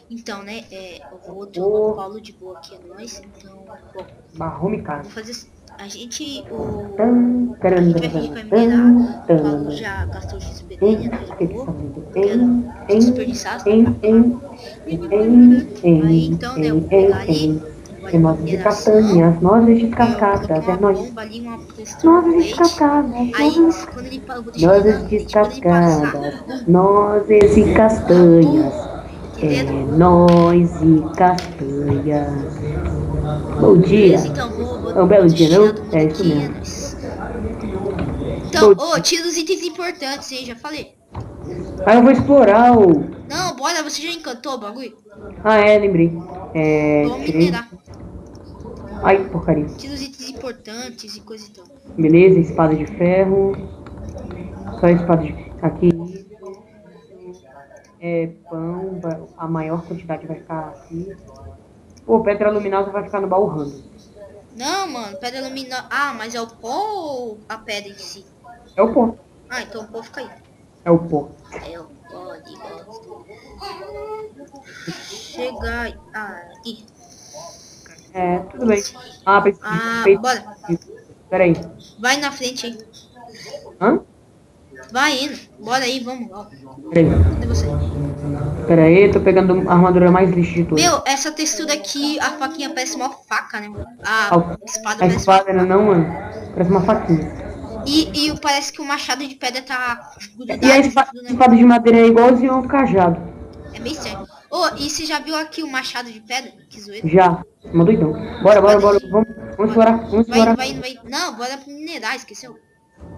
Então, né, eu vou tomando Ô, Paulo de boa aqui, é nóis. Então, bom, Barrome vou casa. fazer. A gente, Tan, a taran, gente vai taran, fingir que vai taran, tan, minerar. O Paulo tan. já gastou o XP Hein? dele, é nóis de O que que você boa. tá vendo? Porque era tudo desperdiçado. Aí, então, né, eu vou pegar ali, vou Tem ali pra nozes e mineração. castanhas, nozes Eu coloquei descascadas, é uma nóis. bomba ali, uma proteção no Nozes leite. descascadas, Aí, nozes, quando ele, eu vou deixar ele na nozes frente. Quando ele passar, descascadas, bum, nozes e dá bum. castanhas. Entendendo? É noz e castanhas. Bom dia. Beleza, então É um belo dia, tirar não? todo mundo É isso aqui, é mesmo. nóis. Bom Então, dia. tira os itens importantes, hein? Já falei. Ah, eu vou explorar o. Não, bora, você já encantou o bagulho? Ah, é, lembrei. Vamos Tirei. minerar. Ai, porcaria. Tira os itens importantes e coisa e tal. Beleza, espada de ferro. Só espada de. Aqui. Pão. A maior quantidade vai ficar aqui. Pô, pedra luminosa vai ficar no baú random. Não, mano, pedra luminosa. Ah, mas é o pó ou a pedra em si? É o pó. Ah, então o pó fica aí. É o pó. É o pó de gosto. Chegar aí. É, tudo bem. Ah, preciso de Ah, peito. bora. Pera aí. Vai na frente aí. Hã? Vai indo. Bora aí, vamos lá. Pera aí. Cadê você? Pera aí, tô pegando a armadura mais lixo de todas. Meu, essa textura aqui, a faquinha parece uma faca, né? A, A espada a parece uma espada, né, faca. não, mano? Parece uma faquinha. E parece que o machado de pedra tá E a grudado junto do espada negócio. de madeira é igualzinho ao cajado. É meio estranho. Ô, e você já viu aqui o machado de pedra? Que zoeira. Já. Uma doidão. Bora, bora, Espada bora. de... Vamos Bora. explorar. Vamos Vai indo, explorar. vai indo, vai indo. Não, bora pro minerar, esqueceu?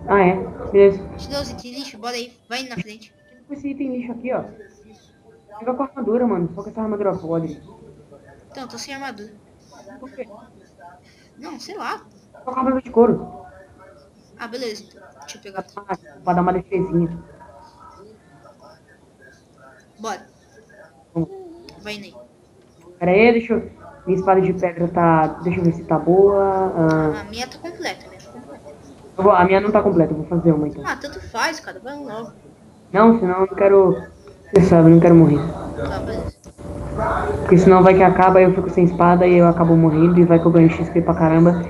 Ah, é. Beleza. Te deu os itens lixo, bora aí. Vai indo na frente. Com esse item lixo aqui, ó. Pega com a armadura, mano. Só com essa armadura podre. Então, tô sem armadura. Por quê? Não, sei lá. Só com a armadura de couro. Ah, beleza. Então. Deixa eu pegar aqui. Ah, pra dar uma defesinha. Bora. Vamos. Vai indo aí. Pera aí, deixa eu... Minha espada de pedra tá... Deixa eu ver se tá boa. A minha tá completa, a minha tá completa. A minha não tá completa. Eu vou fazer uma, então. Ah, tanto faz, cara. Vai logo. Não, senão eu não quero... Você sabe, eu não quero morrer. Tá, beleza. Porque senão vai que acaba, eu fico sem espada e eu acabo morrendo. E vai que eu ganho XP pra caramba.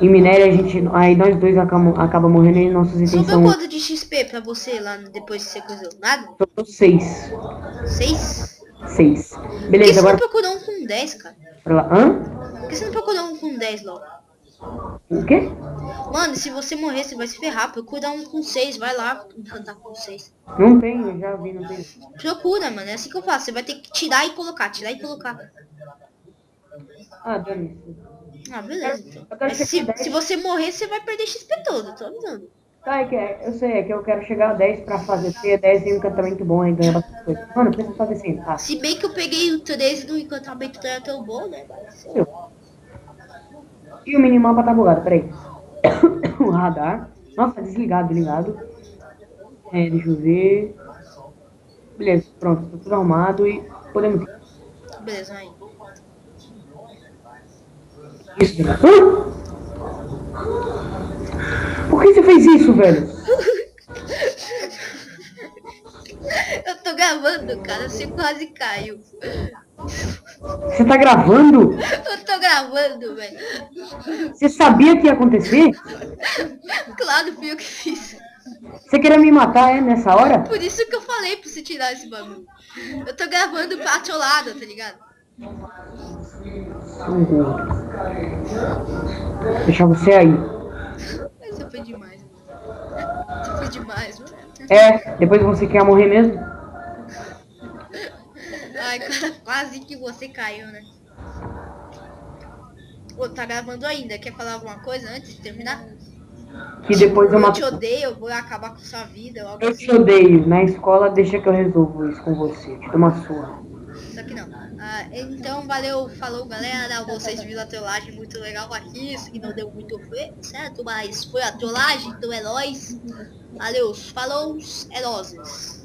Em minério a gente... Aí nós dois acaba morrendo e nossos itens Subiu são... quanto de XP pra você lá depois que você coisou? Nada? São 6. 6? 6. Por que Beleza, você não agora... procurou um com 10, cara? Pra lá. Hã? Por que você não procurou um com 10 logo? O quê? Mano, se você morrer, você vai se ferrar. Procura um com 6, vai lá encantar com 6. Não tem, eu já vi, não tem. Procura, mano, é assim que eu faço. Você vai ter que tirar e colocar, tirar e colocar. Ah, dane-se. Ah, beleza, então. Eu quero Mas chegar a se 10. você morrer, você vai perder XP todo, tô avisando. Tá, eu sei, é que eu quero chegar a 10 pra fazer ter 10 e um encantamento bom e ganhar bastante coisa. Mano, eu preciso fazer assim, tá? Se bem que eu peguei o 13 do encantamento não é tão bom, né? Mas... E o minimapa tá bugado, peraí. O radar. Nossa, desligado, desligado. Deixa eu ver. Beleza, pronto, tá tudo arrumado e podemos ir. Beleza, aí. Isso, Por que você fez isso, velho? Eu tô gravando, cara, você quase caiu. Você tá gravando? Eu tô gravando, velho. Você sabia que ia acontecer? Claro, fui eu que fiz. Você queria me matar, nessa hora? Por isso que eu falei pra você tirar esse bagulho. Eu tô gravando pra atolada, tá ligado? Deixar você aí. Isso foi demais, mano. Isso foi demais, mano. Depois você quer morrer mesmo? Ai, cara, quase que você caiu, né? Pô, tá gravando ainda. Quer falar alguma coisa antes de terminar? Que depois eu Eu mato. te odeio, eu vou acabar com sua vida. Algo Eu assim. te odeio. Na escola, deixa que eu resolvo isso com você. Te dou uma surra. Só que não. Então, valeu, falou, galera. Vocês viram a trollagem muito legal aqui. Isso que não deu muito certo, mas foi a trollagem, então é nóis. Valeu, falou, é nóis.